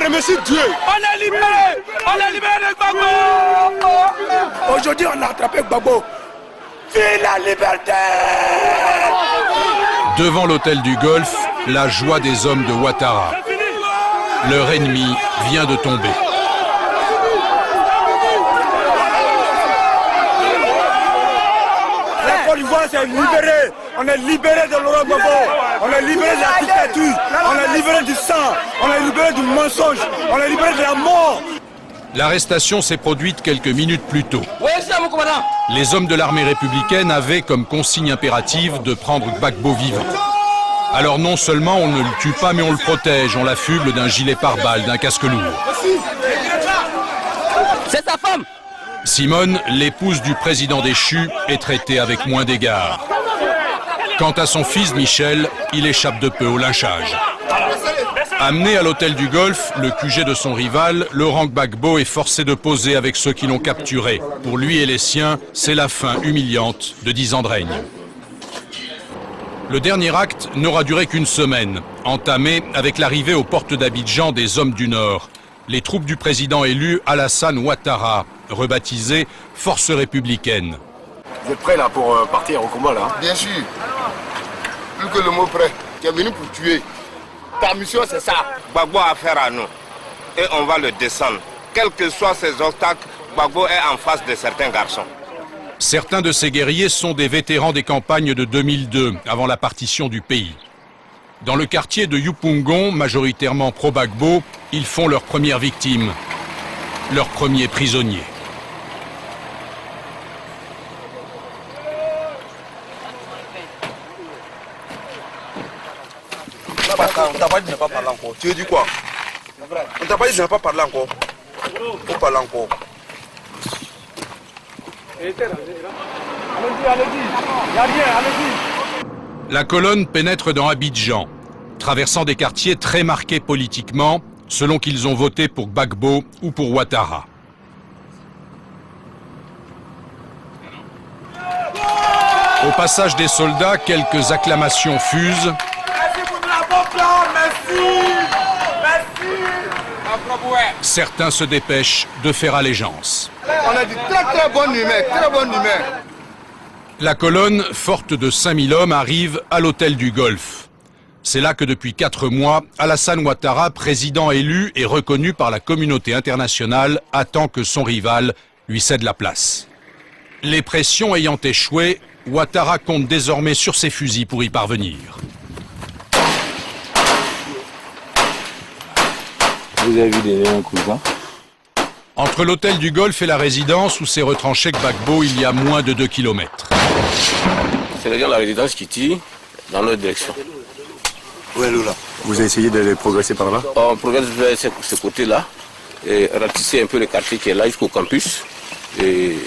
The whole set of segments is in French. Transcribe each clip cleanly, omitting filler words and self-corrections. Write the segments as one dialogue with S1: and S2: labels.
S1: remercie Dieu.
S2: On est libéré! On est libéré de Gbagbo!
S1: Aujourd'hui, on a attrapé Gbagbo. Vive la liberté!
S3: Devant l'hôtel du Golfe, la joie des hommes de Ouattara. Leur ennemi vient de tomber.
S1: La Côte d'Ivoire s'est libérée. On est libéré de Laurent Gbagbo. On est libéré de la dictature. On est libéré du sang. On est libéré du mensonge. On est libéré de la mort.
S3: L'arrestation s'est produite quelques minutes plus tôt. Les hommes de l'armée républicaine avaient comme consigne impérative de prendre Gbagbo vivant. Alors non seulement on ne le tue pas, mais on le protège, on l'affuble d'un gilet pare-balles, d'un casque lourd.
S2: C'est sa femme!
S3: Simone, l'épouse du président déchu, est traitée avec moins d'égards. Quant à son fils Michel, il échappe de peu au lynchage. Amené à l'hôtel du Golfe, le QG de son rival, Laurent Gbagbo est forcé de poser avec ceux qui l'ont capturé. Pour lui et les siens, c'est la fin humiliante de 10 ans de règne. Le dernier acte n'aura duré qu'une semaine, entamé avec l'arrivée aux portes d'Abidjan des hommes du Nord. Les troupes du président élu Alassane Ouattara, rebaptisées Forces républicaines.
S4: Vous êtes prêts là pour partir au combat là?
S5: Bien sûr. Plus que le mot prêt. Tu es venu pour tuer. Ta mission c'est ça.
S6: Gbagbo a affaire à nous. Et on va le descendre. Quels que soient ces obstacles, Gbagbo est en face de certains garçons.
S3: Certains de ces guerriers sont des vétérans des campagnes de 2002, avant la partition du pays. Dans le quartier de Yupungon, majoritairement pro-Gbagbo, ils font leur première victime, leur premier prisonnier.
S4: On t'a pas dit de ne pas parler encore. Tu veux dire quoi? On t'a pas dit de ne pas parler encore. Faut parler encore.
S3: La colonne pénètre dans Abidjan, traversant des quartiers très marqués politiquement, selon qu'ils ont voté pour Gbagbo ou pour Ouattara. Au passage des soldats, quelques acclamations fusent. Certains se dépêchent de faire allégeance.
S5: On a dit très bonne humeur, très bonne humeur.
S3: La colonne, forte de 5000 hommes, arrive à l'hôtel du Golfe. C'est là que depuis 4 mois, Alassane Ouattara, président élu et reconnu par la communauté internationale, attend que son rival lui cède la place. Les pressions ayant échoué, Ouattara compte désormais sur ses fusils pour y parvenir.
S7: Vous avez vu des coups, hein?
S3: Entre l'hôtel du Golfe et la résidence où s'est retranché Gbagbo, il y a moins de 2 km.
S7: C'est les gens de la résidence qui tirent dans notre direction.
S4: Où est là? Vous avez essayé de progresser par là?
S7: On progresse vers ce côté-là, et ratisser un peu le quartier qui est là jusqu'au campus et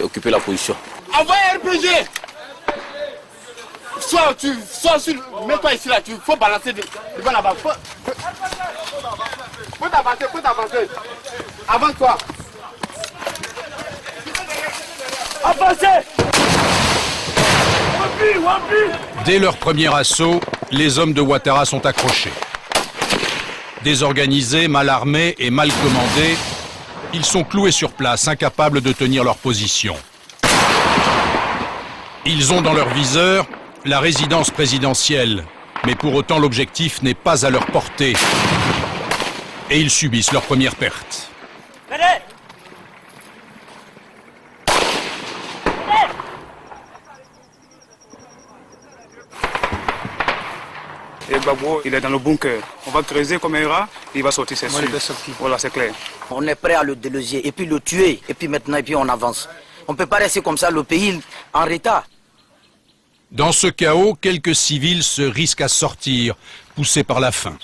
S7: occuper la position.
S5: Envoyez RPG! Mets-toi ici là, il faut balancer devant la barre. Faut t'avancer. Avance-toi.
S1: Avancez!
S3: Dès leur premier assaut, les hommes de Ouattara sont accrochés. Désorganisés, mal armés et mal commandés, ils sont cloués sur place, incapables de tenir leur position. Ils ont dans leur viseur la résidence présidentielle, mais pour autant l'objectif n'est pas à leur portée. Et ils subissent leur première perte.
S8: Et Gbagbo, il est dans le bunker. On va creuser comme un rat, il va sortir, c'est sûr. Voilà, c'est clair.
S9: On est prêt à le déloger et puis le tuer, et puis maintenant, on avance. On ne peut pas rester comme ça, le pays en retard.
S3: Dans ce chaos, quelques civils se risquent à sortir, poussés par la faim.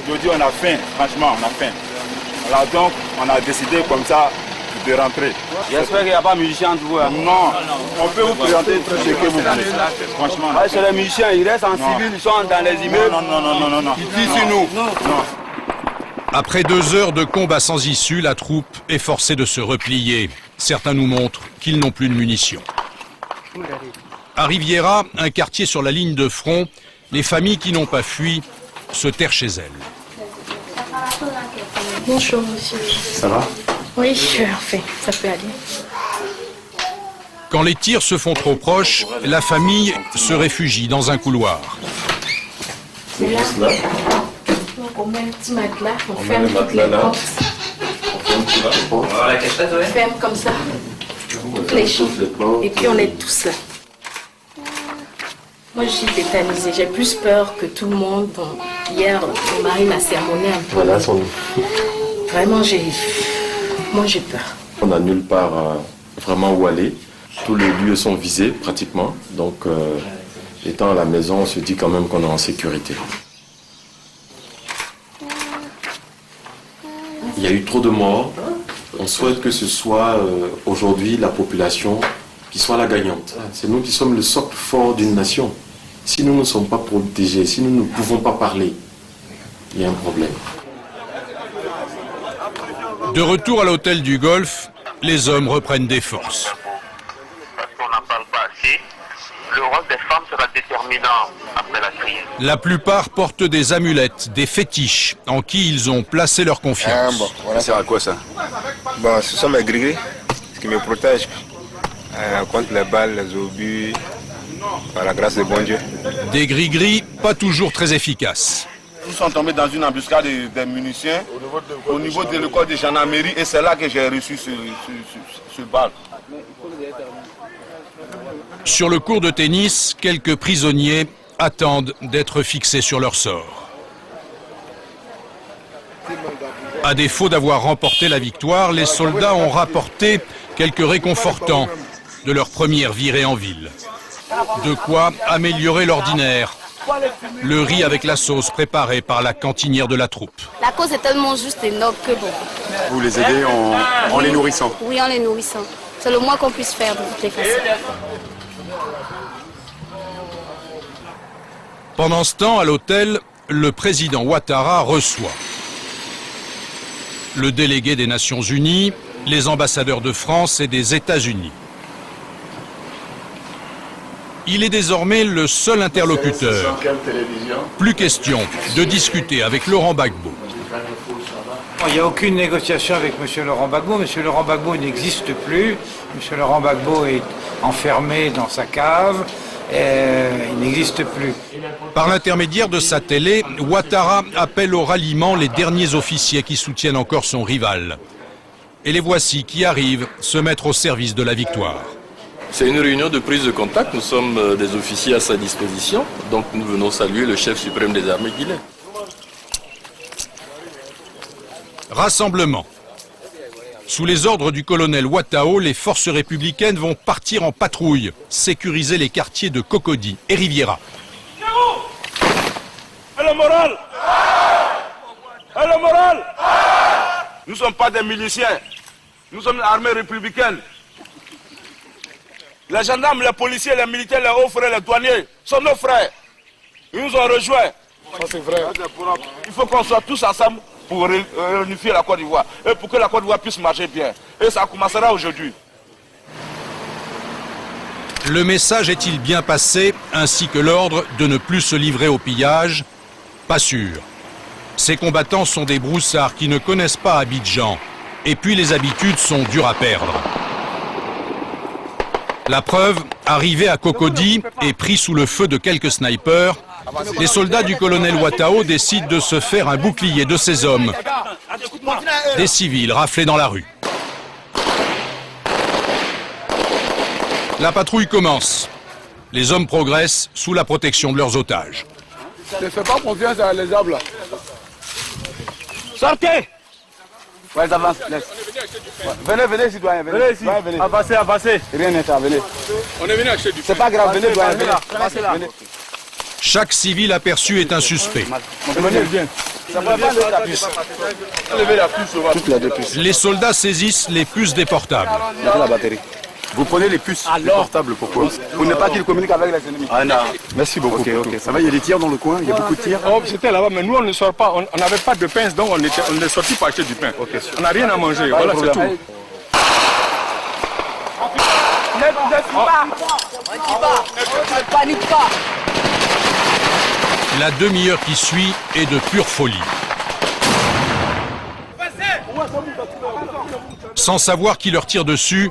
S10: Aujourd'hui, on a faim, franchement, on a faim. Alors donc, on a décidé comme ça de rentrer.
S11: J'espère qu'il n'y a pas de musiciens entre vous. Hein.
S10: Non, on peut vous présenter tout ce que vous voulez. Franchement.
S11: Ouais, c'est les musiciens, ils restent en civil, ils sont dans les immeubles.
S10: Non.
S11: Ils disent sur nous.
S10: Non.
S3: Après 2 heures de combat sans issue, la troupe est forcée de se replier. Certains nous montrent qu'ils n'ont plus de munitions. À Riviera, un quartier sur la ligne de front, les familles qui n'ont pas fui se terre chez elle.
S12: Bonjour monsieur.
S10: Ça va?
S12: Oui, enfin, ça peut aller.
S3: Quand les tirs se font trop proches, la famille se réfugie dans un couloir.
S12: C'est juste là. Donc on met un petit matelas, on ferme toutes les portes. On ferme comme ça. Toutes les choses. Et puis on est tous là. Moi je suis tétanisée, j'ai plus peur que tout le monde. Bon, hier, mon mari m'a sermonné un peu.
S10: Voilà,
S12: Vraiment, moi j'ai peur.
S10: on n'a nulle part vraiment où aller. Tous les lieux sont visés pratiquement. Donc, étant à la maison, on se dit quand même qu'on est en sécurité. Il y a eu trop de morts. On souhaite que ce soit aujourd'hui la population qui soit la gagnante. C'est nous qui sommes le socle fort d'une nation. Si nous ne sommes pas protégés, si nous ne pouvons pas parler, il y a un problème.
S3: De retour à l'hôtel du Golfe, les hommes reprennent des forces.
S6: Parce qu'on n'en parle pas assez, le rôle des femmes sera déterminant après la crise.
S3: La plupart portent des amulettes, des fétiches, en qui ils ont placé leur confiance.
S11: Ça sert à quoi ça?
S6: Bon, ce sont mes gris-gris qui me protègent contre les balles, les obus, par la grâce de bon Dieu.
S3: Des gris-gris pas toujours très efficaces.
S11: Nous sommes tombés dans une embuscade des munitions au niveau de l'école de gendarmerie et c'est là que j'ai reçu ce balle.
S3: Sur le court de tennis, quelques prisonniers attendent d'être fixés sur leur sort. À défaut d'avoir remporté la victoire, les soldats ont rapporté quelques réconfortants de leur première virée en ville. De quoi améliorer l'ordinaire. Le riz avec la sauce préparé par la cantinière de la troupe.
S12: La cause est tellement juste et noble que bon.
S10: Vous les aidez en les nourrissant?
S12: Oui, en les nourrissant. C'est le moins qu'on puisse faire de toutes les façons.
S3: Pendant ce temps, à l'hôtel, le président Ouattara reçoit le délégué des Nations Unies, les ambassadeurs de France et des États-Unis. Il est désormais le seul interlocuteur. Plus question de discuter avec Laurent Gbagbo.
S13: Il n'y a aucune négociation avec M. Laurent Gbagbo. M. Laurent Gbagbo n'existe plus. M. Laurent Gbagbo est enfermé dans sa cave. Il n'existe plus.
S3: Par l'intermédiaire de sa télé, Ouattara appelle au ralliement les derniers officiers qui soutiennent encore son rival. Et les voici qui arrivent se mettre au service de la victoire.
S10: C'est une réunion de prise de contact. Nous sommes des officiers à sa disposition. Donc nous venons saluer le chef suprême des armées qu'il est.
S3: Rassemblement. Sous les ordres du colonel Ouattao, les forces républicaines vont partir en patrouille, sécuriser les quartiers de Cocody et Riviera.
S11: Et le moral! Et le moral! Nous ne sommes pas des miliciens. Nous sommes une armée républicaine. Les gendarmes, les policiers, les militaires, les hauts frères, les douaniers sont nos frères. Ils nous ont rejoints. Ça c'est vrai. Il faut qu'on soit tous ensemble pour réunifier la Côte d'Ivoire et pour que la Côte d'Ivoire puisse marcher bien. Et ça commencera aujourd'hui.
S3: Le message est-il bien passé, ainsi que l'ordre de ne plus se livrer au pillage? Pas sûr. Ces combattants sont des broussards qui ne connaissent pas Abidjan. Et puis les habitudes sont dures à perdre. La preuve, arrivé à Cocody et pris sous le feu de quelques snipers, les soldats du colonel Ouattao décident de se faire un bouclier de ces hommes. Des civils raflés dans la rue. La patrouille commence. Les hommes progressent sous la protection de leurs otages.
S11: Ne fais pas confiance à les arbres là. Sortez! Ouais, ils avancent, laisse. Ouais. Venez, citoyens, venez. Venez ici. Ouais, venez. Avancez, avancez. Rien n'est à, venez. On est venu acheter du pain. C'est pas grave, venez, doyen, venez. Avancez là.
S3: Chaque civil aperçu est un suspect.
S11: Venez, viens. Ça va pas lever la puce. Lever la puce, on va. Toutes les deux puces.
S3: Les soldats saisissent les puces des portables.
S11: Il y a la batterie. Vous prenez les puces du portable, pourquoi? Pour ne pas qu'ils communiquent avec les ennemis. Ah non. Merci beaucoup. Ok. Ça va, il y a des tirs dans le coin, il y a beaucoup de tirs. Oh, c'était là-bas, mais nous on ne sort pas, on n'avait pas de pain, donc on est sorti pour acheter du pain. Okay. On n'a rien à manger, voilà, c'est tout. Ne panique pas.
S12: Ne panique pas.
S3: La demi-heure qui suit est de pure folie. Sans savoir qui leur tire dessus,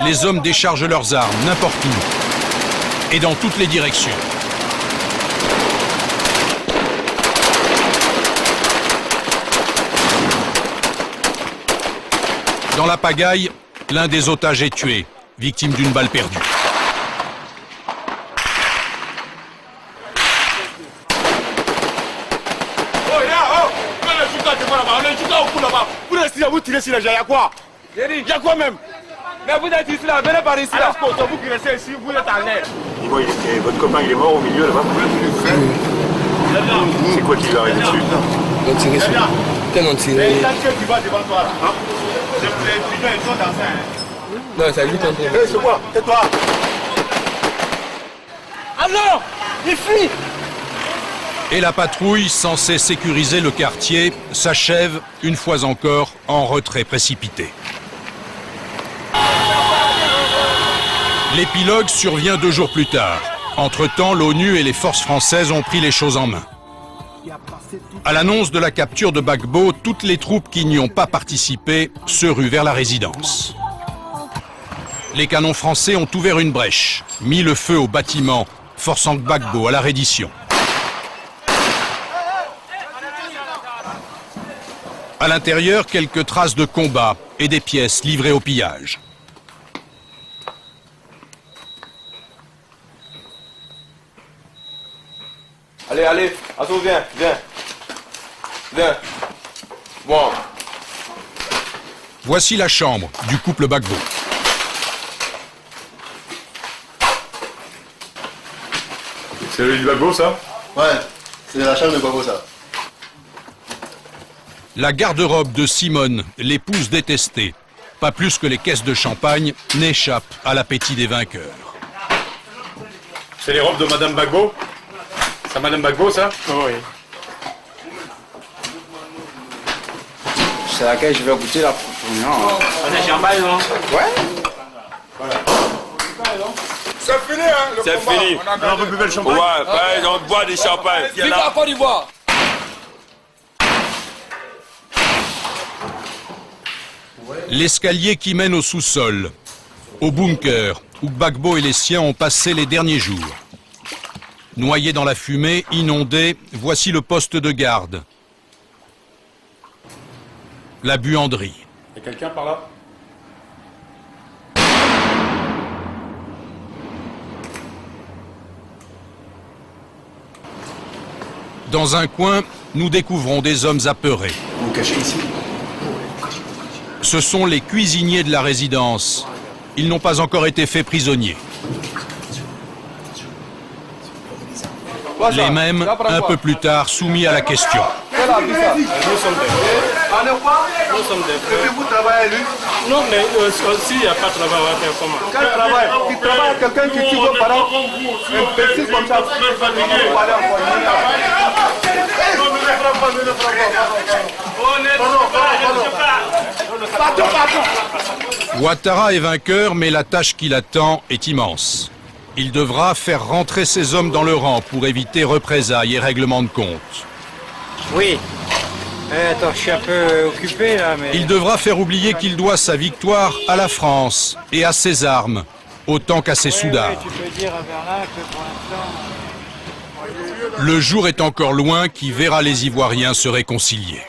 S3: les hommes déchargent leurs armes n'importe où et dans toutes les directions. Dans la pagaille, l'un des otages est tué, victime d'une balle perdue.
S1: Vous tirez sur les gens, il y a quoi? Il y a quoi même?
S2: Mais vous êtes ici là, venez par ici là.
S1: Vous qui restez ici, vous êtes en l'air.
S6: Dis-moi, votre copain il est mort au milieu là-bas. C'est quoi qui lui est arrivé dessus?
S1: On tiré sur lui. Tellement tiré. Les tantiers qui va devant toi là. Les pigeons ils sont dans ça. Non, c'est lui qui est en train de... C'est quoi? Tais-toi.
S2: Alors, il fuit.
S3: Et la patrouille, censée sécuriser le quartier, s'achève, une fois encore, en retrait précipité. L'épilogue survient 2 jours plus tard. Entre-temps, l'ONU et les forces françaises ont pris les choses en main. À l'annonce de la capture de Gbagbo, toutes les troupes qui n'y ont pas participé se ruent vers la résidence. Les canons français ont ouvert une brèche, mis le feu au bâtiment, forçant Gbagbo à la reddition. À l'intérieur, quelques traces de combat et des pièces livrées au pillage.
S4: Allez, allez, Asso, viens, viens. Viens. Bon.
S3: Voici la chambre du couple Gbagbo.
S11: C'est le Gbagbo, ça?
S5: Ouais, c'est la chambre de Gbagbo, ça.
S3: La garde-robe de Simone, l'épouse détestée, pas plus que les caisses de champagne, n'échappe à l'appétit des vainqueurs.
S11: C'est les robes de Madame Gbagbo? C'est Madame Gbagbo, ça? Oui.
S13: C'est laquelle je vais goûter la première.
S2: C'est champagne, non?
S11: Ouais.
S1: C'est fini, hein?
S2: C'est fini.
S11: On peut beber le champagne?
S2: Ouais, on boit du champagne. Vive la Côte d'Ivoire!
S3: L'escalier qui mène au sous-sol, au bunker, où Gbagbo et les siens ont passé les derniers jours. Noyés dans la fumée, inondés, voici le poste de garde. La buanderie.
S11: Il y a quelqu'un par là?
S3: Dans un coin, nous découvrons des hommes apeurés.
S11: Vous vous cachez ici?
S3: Ce sont les cuisiniers de la résidence. Ils n'ont pas encore été faits prisonniers. Les mêmes, un peu plus tard, soumis à la question.
S2: Nous sommes des frères. Nous sommes des frères. Et puis vous travaillez lui? Non, mais s'il n'y a pas de travail, on va faire comment?
S1: Quel travail? Tu travailles avec quelqu'un qui tue vos parents? Un petit comme ça.
S3: Ouattara est vainqueur, mais la tâche qui l'attend est immense. Il devra faire rentrer ses hommes dans le rang pour éviter représailles et règlement de compte.
S13: Oui. Attends, je suis un peu occupé là, mais...
S3: Il devra faire oublier qu'il doit sa victoire à la France et à ses armes, autant qu'à ses soudards.
S13: Tu peux dire à Bernard que pour l'instant...
S3: Le jour est encore loin qui verra les Ivoiriens se réconcilier.